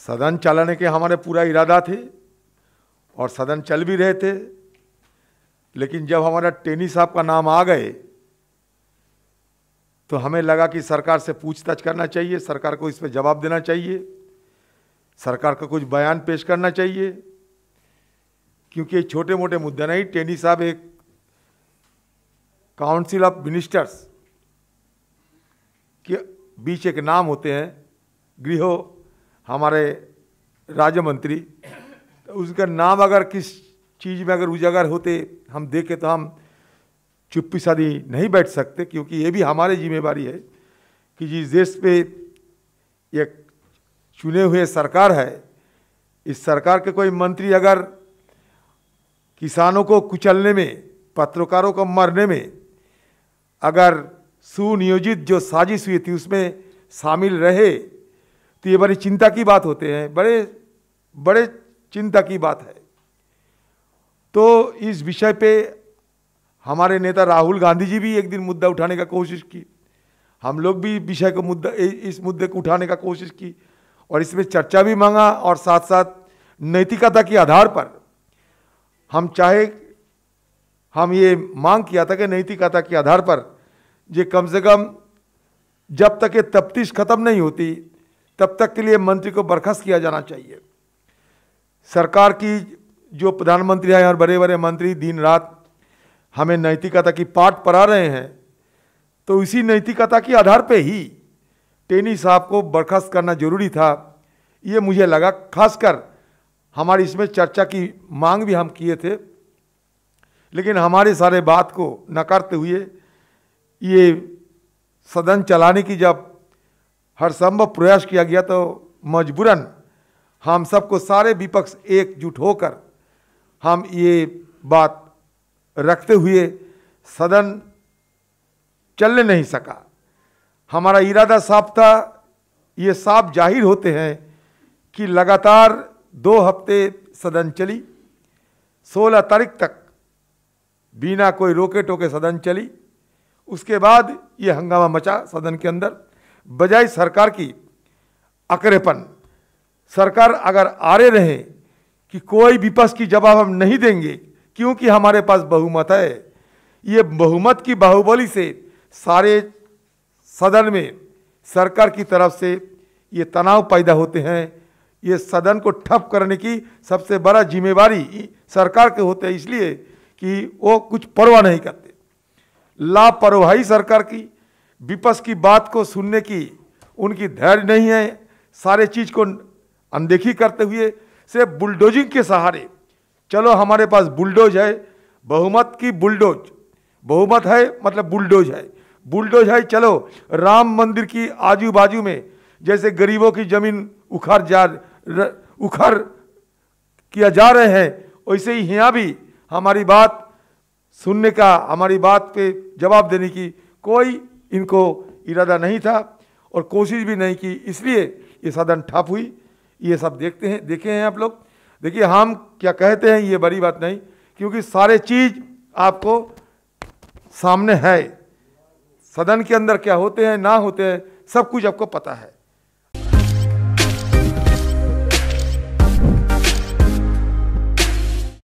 सदन चलाने के हमारे पूरा इरादा थे और सदन चल भी रहे थे, लेकिन जब हमारा टेनी साहब का नाम आ गए तो हमें लगा कि सरकार से पूछताछ करना चाहिए, सरकार को इस पर जवाब देना चाहिए, सरकार को कुछ बयान पेश करना चाहिए, क्योंकि छोटे मोटे मुद्दे नहीं। टेनी साहब एक काउंसिल ऑफ मिनिस्टर्स के बीच एक नाम होते हैं, गृह हमारे राज्य मंत्री, तो उसका नाम अगर किस चीज़ में अगर उजागर होते हम देखें तो हम चुप्पी साधी नहीं बैठ सकते, क्योंकि ये भी हमारी जिम्मेवारी है कि जिस देश पे एक चुने हुए सरकार है, इस सरकार के कोई मंत्री अगर किसानों को कुचलने में, पत्रकारों को मारने में अगर सुनियोजित जो साजिश हुई थी उसमें शामिल रहे तो ये बड़ी चिंता की बात होते हैं, बड़े चिंता की बात है। तो इस विषय पे हमारे नेता राहुल गांधी जी भी एक दिन मुद्दा उठाने का कोशिश की, हम लोग भी विषय को इस मुद्दे को उठाने का कोशिश की और इसमें चर्चा भी मांगा, और साथ साथ नैतिकता के आधार पर हम ये मांग किया था कि नैतिकता के आधार पर ये कम से कम जब तक ये तफ्तीश खत्म नहीं होती तब तक के लिए मंत्री को बर्खास्त किया जाना चाहिए। सरकार की जो प्रधानमंत्री हैं और बड़े बड़े मंत्री दिन रात हमें नैतिकता की पाठ पढ़ा रहे हैं, तो इसी नैतिकता के आधार पे ही टेनी साहब को बर्खास्त करना जरूरी था, ये मुझे लगा। खासकर हमारी इसमें चर्चा की मांग भी हम किए थे, लेकिन हमारे सारे बात को नकारते हुए ये सदन चलाने की जब हर संभव प्रयास किया गया तो मजबूरन हम सबको सारे विपक्ष एकजुट होकर हम ये बात रखते हुए सदन चलने नहीं सका। हमारा इरादा साफ था, ये साफ जाहिर होते हैं कि लगातार 2 हफ्ते सदन चली, 16 तारीख तक बिना कोई रोके टोके सदन चली। उसके बाद ये हंगामा मचा सदन के अंदर, बजाय सरकार की अकड़ेपन। सरकार अगर आड़े रहे कि कोई विपक्ष की जवाब हम नहीं देंगे क्योंकि हमारे पास बहुमत है, ये बहुमत की बाहुबली से सारे सदन में सरकार की तरफ से ये तनाव पैदा होते हैं। ये सदन को ठप करने की सबसे बड़ा जिम्मेवारी सरकार के होते हैं, इसलिए कि वो कुछ परवाह नहीं करते। लापरवाही सरकार की, विपक्ष की बात को सुनने की उनकी धैर्य नहीं है, सारे चीज को अनदेखी करते हुए सिर्फ बुलडोजिंग के सहारे, चलो हमारे पास बुलडोज है, बहुमत की बुलडोज, बहुमत है मतलब बुलडोज है, बुलडोज है, चलो राम मंदिर की आजू बाजू में जैसे गरीबों की जमीन उखाड़ किया जा रहे हैं, वैसे ही यहाँ भी हमारी बात सुनने का, हमारी बात पे जवाब देने की कोई इनको इरादा नहीं था और कोशिश भी नहीं की, इसलिए ये सदन ठप हुई। ये सब देखे हैं आप लोग। देखिए हम क्या कहते हैं ये बड़ी बात नहीं, क्योंकि सारे चीज आपको सामने है, सदन के अंदर क्या होते हैं ना होते हैं सब कुछ आपको पता है।